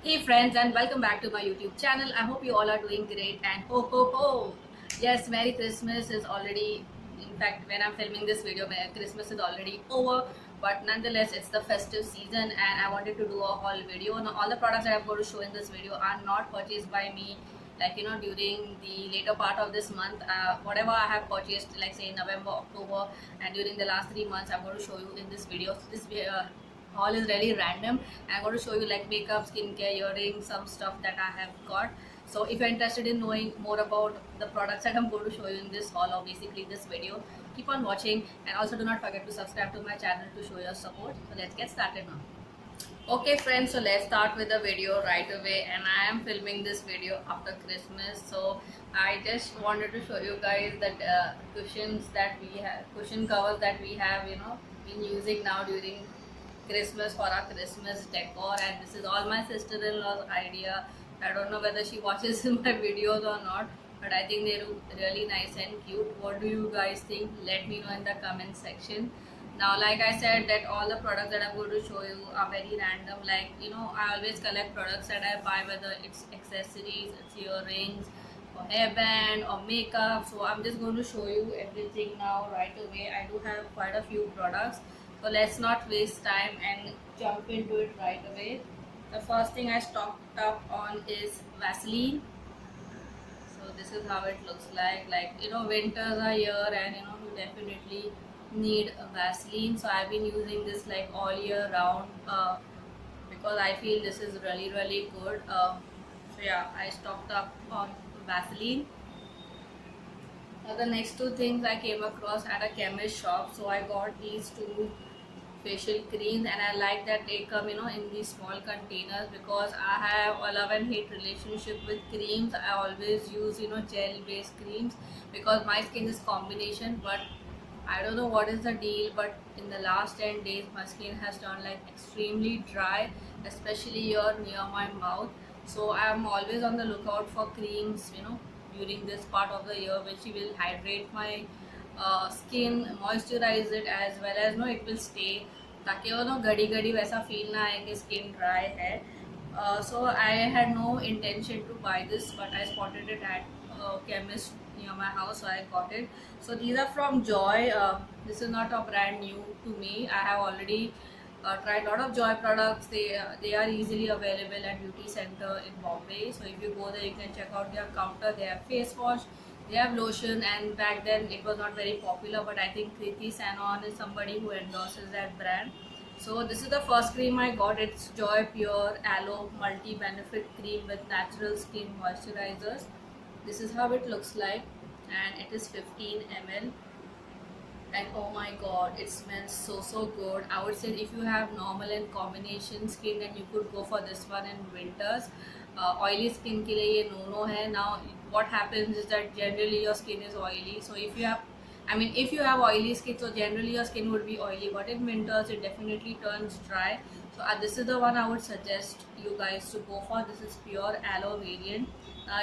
Hey friends, and welcome back to my YouTube channel. I hope you all are doing great and ho ho ho. Yes, Merry Christmas is already, in fact, when I'm filming this video, Christmas is already over. But nonetheless, it's the festive season and I wanted to do a haul video. Now, all the products that I'm going to show in this video are not purchased by me, like, during the later part of this month. Whatever I have purchased, like say in November, October, and during the last 3 months, I'm going to show you in this video. So this haul is really random. I'm going to show you like makeup, skincare, earrings, some stuff that I have got. So if you're interested in knowing more about the products that I'm going to show you in this haul or basically this video, keep on watching, and also do not forget to subscribe to my channel to show your support. So let's get started now. Okay friends, so let's start with the video right away, and I am filming this video after Christmas. So I just wanted to show you guys that cushions that we have, cushion covers that we have, been using now during Christmas for our Christmas decor. And this is all my sister-in-law's idea. I don't know whether she watches my videos or not, but I think they look really nice and cute. What do you guys think? Let me know in the comment section. Now, like I said, that all the products that I'm going to show you are very random. Like, I always collect products that I buy, whether it's accessories, it's earrings, or hairband, or makeup. So I'm just going to show you everything now right away. I do have quite a few products. So let's not waste time and jump into it right away. The first thing I stocked up on is Vaseline. So this is how it looks like. Like, winters are here, and you definitely need a Vaseline. So I've been using this like all year round, because I feel this is really good. So yeah, I stocked up on Vaseline. Now the next two things I came across at a chemist shop. So I got these two facial creams, and I like that they come in these small containers, because I have a love and hate relationship with creams. I always use gel based creams because my skin is combination. But I don't know what is the deal, but in the last 10 days my skin has turned like extremely dry, especially here near my mouth. So I'm always on the lookout for creams during this part of the year, which will hydrate my skin, moisturize it, as well as it will stay, ताकि वो घड़ी घड़ी वैसा feel ना आए कि skin dry है. So I had no intention to buy this, but I spotted it at chemist near my house, so I got it. So these are from Joy. This is not a brand new to me. I have already tried a lot of Joy products. They are easily available at beauty center in Bombay. So if you go there, you can check out their counter. They have face wash, they have lotion, and back then it was not very popular, but I think Kriti Sanon is somebody who endorses that brand. So this is the first cream I got. It's Joy Pure Aloe Multi Benefit Cream with natural skin moisturizers. This is how it looks like, and it is 15 ml. And oh my god, it smells so good. I would say if you have normal and combination skin, then you could go for this one in winters. Oily skin के लिए ये no है. Now what happens is that generally your skin is oily, so if you have oily skin, so generally your skin would be oily, but in winters it definitely turns dry. So this is the one I would suggest you guys to go for. This is pure aloe variant.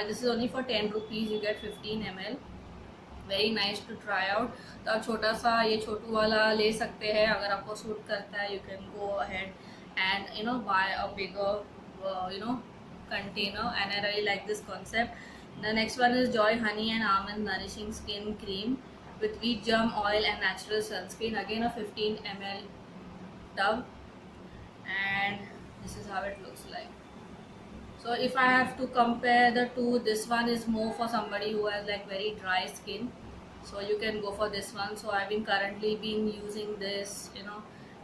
This is only for 10 rupees. You get 15 ml. Very nice to try out. तो आप छोटा सा ये छोटू वाला ले सकते हैं अगर आपको सूट करता है. You can go ahead and buy a bigger container, and I really like this concept. The next one is Joy Honey and Almond Nourishing Skin Cream with wheat germ oil and natural sunscreen. Again a 15 ml tub, and this is how it looks like. So if I have to compare the two, this one is more for somebody who has like very dry skin. So you can go for this one. So I've been currently been using this,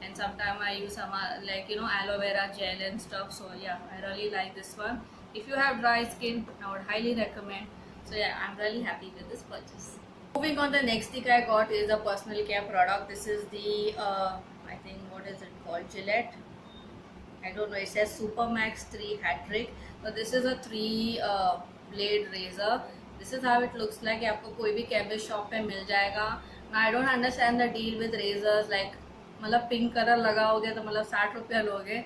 and sometimes I use some like aloe vera gel and stuff. So yeah, I really like this one. If you have dry skin, I would highly recommend. So yeah, I'm really happy with this purchase. Moving on, the next thing I got is a personal care product. This is the I think, what is it called, Gillette. I don't know, it says Supermax 3 Hat Trick. So this is a 3 blade razor. This is how it looks like. आपको कोई भी chemist shop पे मिल जाएगा. Now I don't understand the deal with razors, like मतलब pink colour लगाओगे तो मतलब 60 रुपया लोगे.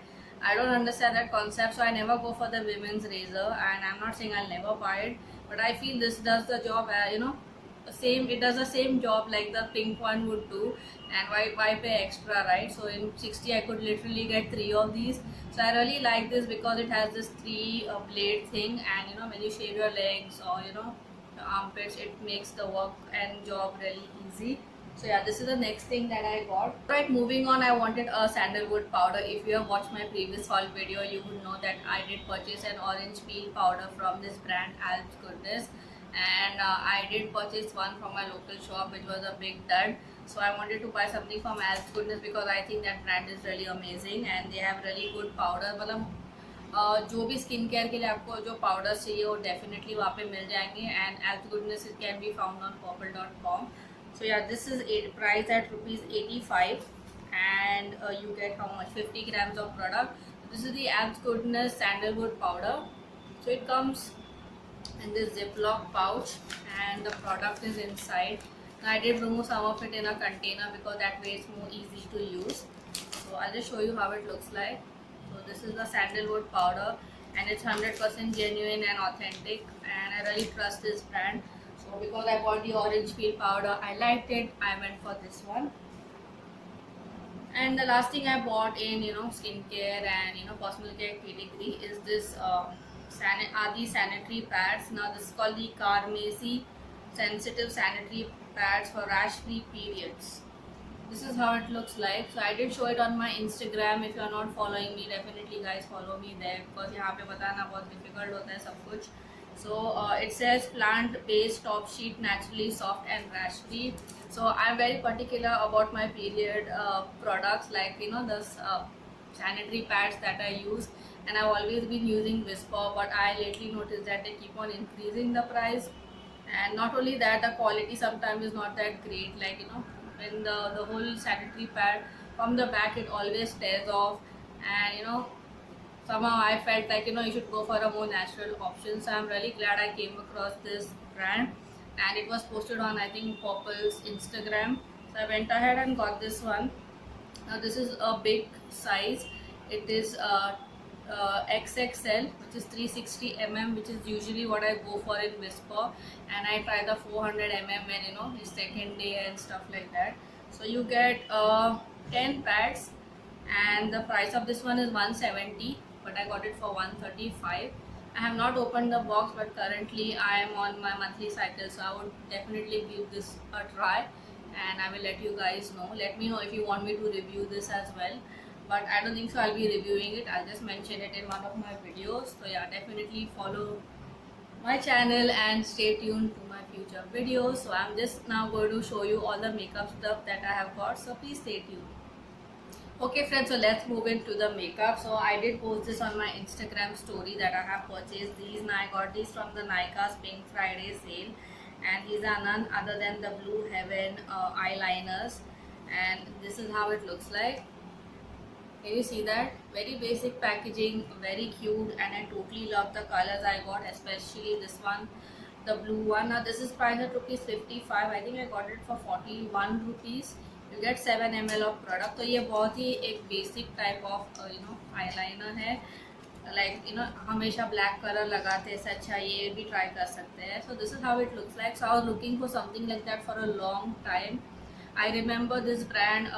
I don't understand that concept, so I never go for the women's razor, and I'm not saying I'll never buy it, but I feel this does the job. same, it does the same job like the pink one would do, and why pay extra, right? So in 60 I could literally get 3 of these. So I really like this because it has this 3 blade thing, and you know, when you shave your legs or you know the armpits, it makes the work and job really easy. So yeah, this is the next thing that I got. Right, moving on, I wanted a sandalwood powder. If you have watched my previous haul video, you would know that I did purchase an orange peel powder from this brand Alps Goodness, and I did purchase one from my local shop, which was a big dud. So I wanted to buy something from Alps Goodness because I think that brand is really amazing and they have really good powder. मतलब जो भी skin care के लिए आपको जो powders चाहिए वो definitely वहाँ पे मिल जाएंगे, and Alps goodness it can be found on purple.com. So yeah, this is priced at ₹85, and you get how much, 50 grams of product. This is the Alps Goodness sandalwood powder. So it comes in this ziploc pouch and the product is inside. Now I did remove some of it in a container because that way it's more easy to use. So I'll just show you how it looks like. So this is the sandalwood powder and it's 100% genuine and authentic, and I really trust this brand. So because I bought the orange peel powder, I liked it, I went for this one. And the last thing I bought in skincare and personal care category is this these sanitary pads. Now this is called the Carmesi sensitive sanitary pads for rash-free periods. This is how it looks like. So I did show it on my Instagram. If you are not following me, definitely guys follow me there because यहाँ पे बताना बहुत difficult होता है सब कुछ. So it says plant-based top sheet, naturally soft and rash-free. So I'm very particular about my period products, like the sanitary pads that I use, and I've always been using Whisper, but I lately noticed that they keep on increasing the price, and not only that, the quality sometimes is not that great. Like when the whole sanitary pad from the back, it always tears off, and somehow I felt like you should go for a more natural option. So I'm really glad I came across this brand, and it was posted on, I think, Purple's Instagram. So I went ahead and got this one. Now this is a big size. It is XXL, which is 360 mm, which is usually what I go for in Whisper, and I try the 400 mm when the second day and stuff like that. So you get 10 pads, and the price of this one is 170, but I got it for 135. I have not opened the box, but currently I am on my monthly cycle, so I would definitely give this a try, and I will let you guys know. Let me know if you want me to review this as well, but I don't think so I'll be reviewing it. I'll just mention it in one of my videos. So yeah, definitely follow my channel and stay tuned to my future videos. So I'm just now going to show you all the makeup stuff that I have got, so please stay tuned. Okay friends, so let's move into the makeup. So I did post this on my Instagram story that I have purchased these. Now I got these from the Nykaa's Pink Friday sale, and these are none other than the Blue Heaven eyeliners, and this is how it looks like. Can you see that? Very basic packaging, very cute, and I totally love the colors I got, especially this one, the blue one. Now this is priced at ₹55. I think I got it for 41 rupees. You get 7 ml of product. तो ये बहुत ही एक basic type of eyeliner है. Like हमेशा black color लगाते हैं, अच्छा ये भी try कर सकते हैं. So this is how it looks like. So I was looking for something like that for a long time. I remember this brand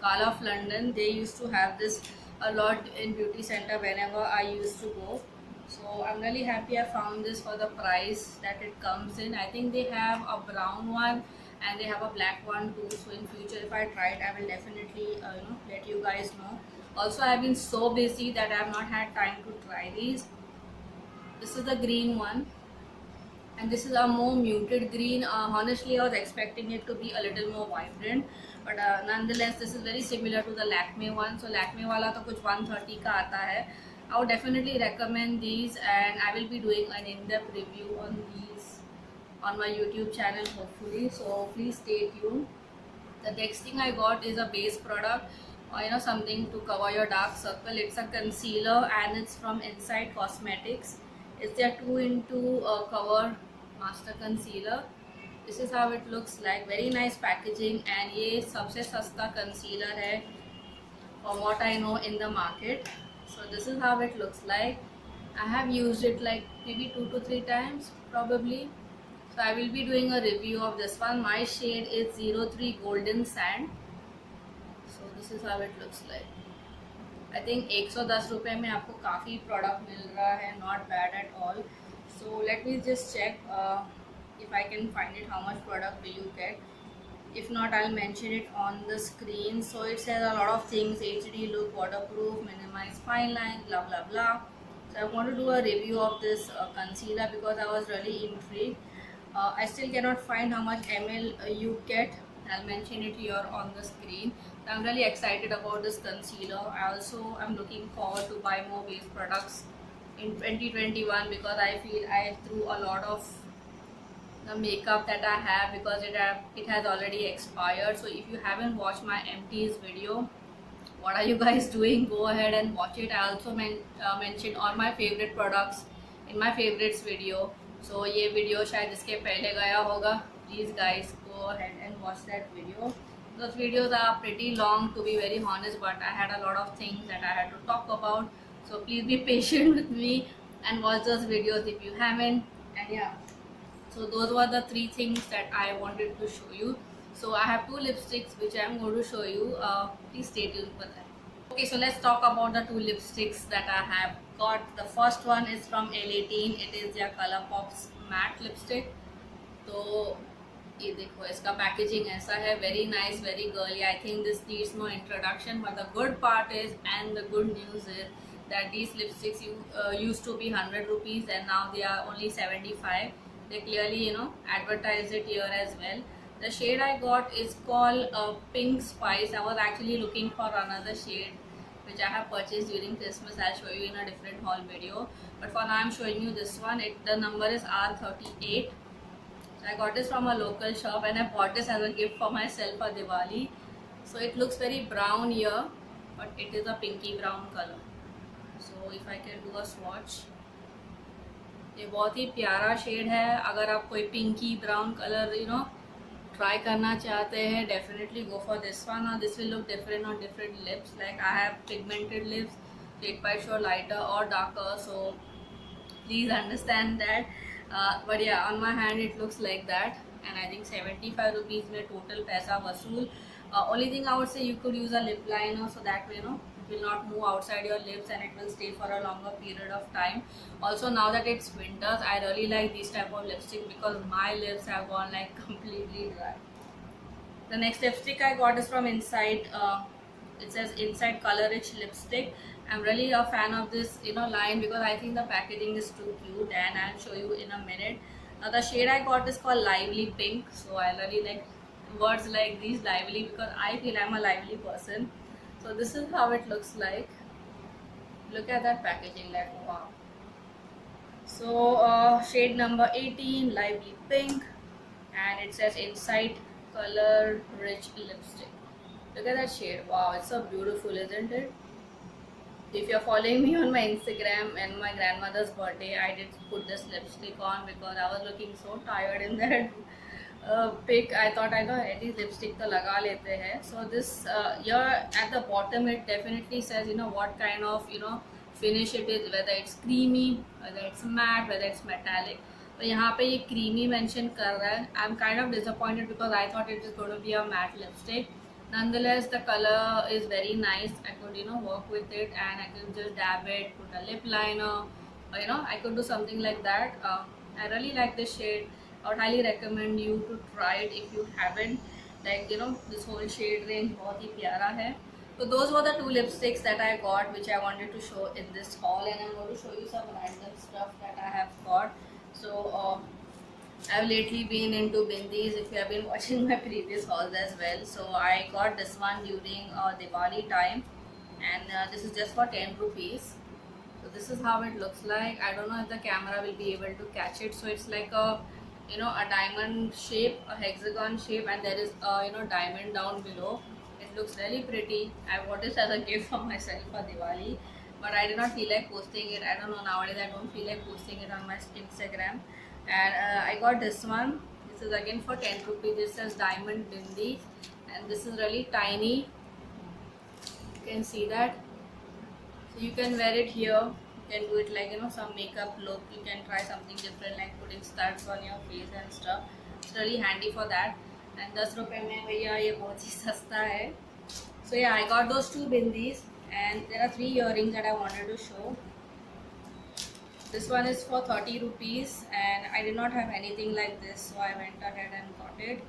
Cala of London. They used to have this a lot in beauty center whenever I used to go. So I'm really happy I found this for the price that it comes in. I think they have a brown one and they have a black one too. So in future, if I try it, I will definitely let you guys know. Also, I've been so busy that I have not had time to try these. This is the green one, and this is a more muted green. Honestly, I was expecting it to be a little more vibrant, but nonetheless, this is very similar to the Lakme one. So Lakme वाला तो कुछ 130 का आता है. I would definitely recommend these, and I will be doing an in-depth review on these on my YouTube channel hopefully. So please stay tuned. The next thing I got is a base product, or something to cover your dark circle. It's a concealer and it's from Inside Cosmetics. It's their 2-in-2 cover master concealer. This is how it looks like. Very nice packaging, and ये सबसे सस्ता concealer है from what I know in the market. So this is how it looks like. I have used it like maybe 2 to 3 times probably. So I will be doing a review of this one. My shade is 03 Golden Sand. So this is how it looks like. I think 110 रुपये में आपको काफ़ी product मिल रहा है, not bad at all. So let me just check if I can find it, how much product do you get. If not, I'll mention it on the screen. So it says a lot of things: HD look, waterproof, minimize fine lines, blah blah blah. So I want to do a review of this concealer because I was really intrigued. I still cannot find how much ml you get. I'll mention it here on the screen. So I'm really excited about this concealer. I also am looking forward to buy more base products in 2021 because I feel I threw a lot of the makeup that I have because it has already expired. So if you haven't watched my empties video, what are you guys doing? Go ahead and watch it. I also mentioned all my favorite products in my favorites video. So ये video शायद इसके पहले गया होगा. Please guys, go ahead and watch that video. Those videos are pretty long, to be very honest, but I had a lot of things that I had to talk about. So please be patient with me and watch those videos if you haven't. And yeah, so those were the 3 things that I wanted to show you. So I have 2 lipsticks which I am going to show you. Please stay tuned for that. Okay, so let's talk about the 2 lipsticks that I have got. The first one is from L18. It is their ColourPop's matte lipstick. तो ये देखो, इसका packaging ऐसा है. Very nice, very girly. I think this needs no introduction, but the good part is and the good news is that these lipsticks used to be 100 rupees and now they are only 75. They clearly, you know, advertise it here as well. The shade I got is called Pink Spice. I was actually looking for another shade which I have purchased during Christmas. I'll show you in a different haul video, but for now I'm showing you this one. The number is R38. So I got this from a local shop and I bought this as a gift for myself for Diwali. So it looks very brown here, but it is a pinky brown color. So if I can do a swatch, ये बहुत ही प्यारा shade है. अगर आप कोई Pinky brown colour try करना चाहते हैं, definitely go for this one. और this will look different on different lips. Like I have pigmented lips, so it might show lighter or darker, so please understand that. But yeah, on my hand it looks like that, and I think 75 rupees में total पैसा वसूल. Only thing I would say, you could use a lip liner so that way it will not move outside your lips and it will stay for a longer period of time. Also, now that it's winters, I really like this type of lipstick because my lips have gone like completely dry. The next lipstick I got is from Inside. It says Inside Color Rich Lipstick. I'm really a fan of this line because I think the packaging is too cute, and I'll show you in a minute. The shade I got is called Lively Pink. So I really like words like these, lively, because I feel I'm a lively person. So this is how it looks like. Look at that packaging, like wow. So shade number 18, Lively Pink, and it says Inside Color Rich Lipstick. Look at that shade. Wow, it's so beautiful, isn't it? If you're following me on my Instagram, and my grandmother's birthday, I did put this lipstick on because I was looking so tired in that pic. I thought at least lipstick to laga lete hai. So this here at the bottom it definitely says what kind of finish it is, whether it's creamy, whether it's matte, whether it's metallic. तो यहाँ पे ये creamy mention कर रहा है. I'm kind of disappointed because I thought it is going to be a matte lipstick. Nonetheless, the color is very nice. I could work with it, and I could just dab it, put a lip liner, I could do something like that. I really like this shade. I would highly recommend you to try it if you haven't. Like this whole shade range बहुत ही प्यारा है. So those were the 2 lipsticks that I got, which I wanted to show in this haul, and I'm going to show you some random stuff that I have got. So I've lately been into bindis, if you have been watching my previous hauls as well. So I got this one during Diwali time, and this is just for 10 rupees. So this is how it looks like. I don't know if the camera will be able to catch it. So it's like a a diamond shape, a hexagon shape, and there is a diamond down below. It looks really pretty. I bought this as a gift for myself for Diwali, but I did not feel like posting it. I don't know, nowadays I don't feel like posting it on my Instagram. And I got this one. This is again for 10 rupees. This says Diamond Bindi, and this is really tiny. You can see that. So you can wear it here. You can do it like, you know, some makeup look. You can try something different like putting studs on your face and stuff. It's really handy for that. And 10 रुपए में भैया ये बहुत ही सस्ता है. So yeah, I got those two bindis, and there are 3 earrings that I wanted to show. This one is for 30 rupees, and I did not have anything like this, so I went ahead and got it.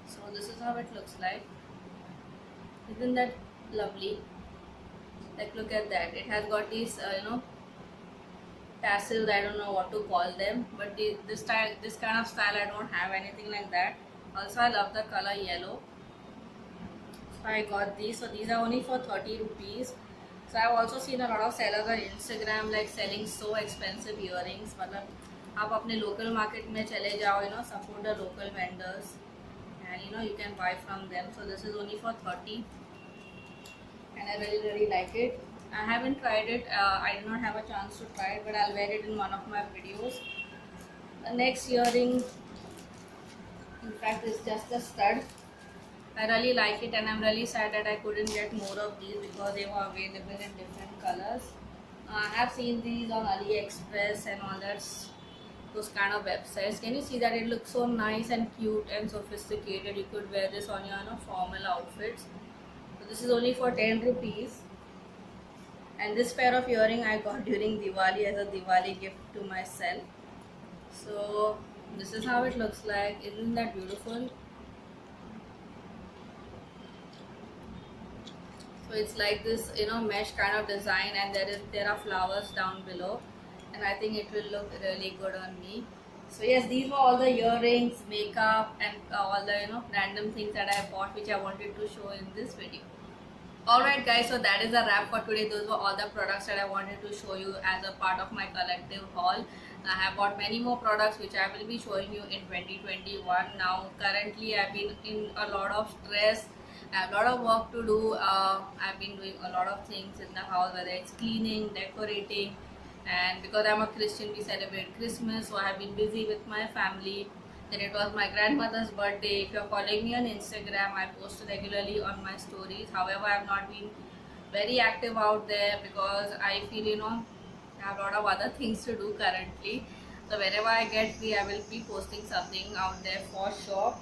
So this is how it looks like. Isn't that lovely? Like, look at that. It has got these you know, tassels. I don't know what to call them, but this kind of style, I don't have anything like that. Also, I love the color yellow, so I got these. So these are only for 30 rupees. So I've also seen a lot of sellers on Instagram like selling so expensive earrings. मतलब आप अपने local market में चले जाओ, you know, support the local vendors, and you know, you can buy from them. So this is only for 30, and I really like it. I haven't tried it. I did not have a chance to try it, but I'll wear it in one of my videos. The next earring, in fact, is just a stud. I really like it, and I'm really sad that I couldn't get more of these because they were available in different colors. I have seen these on AliExpress and all that, those kind of websites. Can you see that it looks so nice and cute and sophisticated? You could wear this on your, you know, formal outfits. So this is only for 10 rupees. And this pair of earring I got during Diwali as a Diwali gift to myself. So this is how it looks like. Isn't that beautiful? So it's like this, you know, mesh kind of design, and there are flowers down below, and I think it will look really good on me. So yes, these were all the earrings, makeup, and all the, you know, random things that I bought, which I wanted to show in this video. Alright guys, so that is a wrap for today. Those were all the products that I wanted to show you as a part of my collective haul. I have bought many more products which I will be showing you in 2021. Now currently I've been in a lot of stress. I have a lot of work to do. I've been doing a lot of things in the house, whether it's cleaning, decorating, and because I'm a Christian, we celebrate Christmas, so I have been busy with my family. Then it was my grandmother's birthday. If you're following me on Instagram, I post regularly on my stories. However, I have not been very active out there because I feel, you know, I have a lot of other things to do currently. So whenever I get free, I will be posting something out there for sure.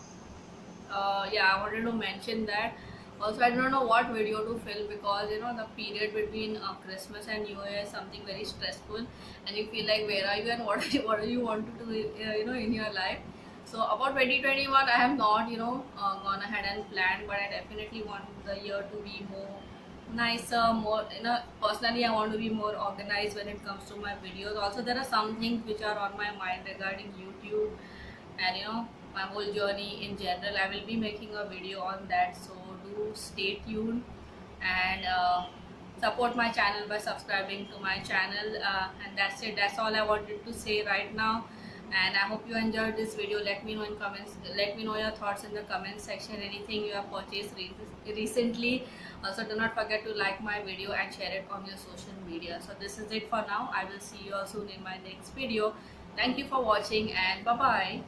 Yeah, I wanted to mention that. Also, I don't know what video to film because, you know, the period between Christmas and New Year is something very stressful, and you feel like where are you and what do you want to do, you know, in your life. So about 2021, I have not, you know, gone ahead and planned, but I definitely want the year to be more nicer, more, you know, personally I want to be more organized when it comes to my videos. Also, there are some things which are on my mind regarding YouTube and, you know, my whole journey in general. I will be making a video on that, so do stay tuned and support my channel by subscribing to my channel, and that's it. That's all I wanted to say right now, and I hope you enjoyed this video. Let me know in comments, let me know your thoughts in the comment section, anything you have purchased recently. Also, do not forget to like my video and share it on your social media. So this is it for now. I will see you all soon in my next video. Thank you for watching, and bye bye.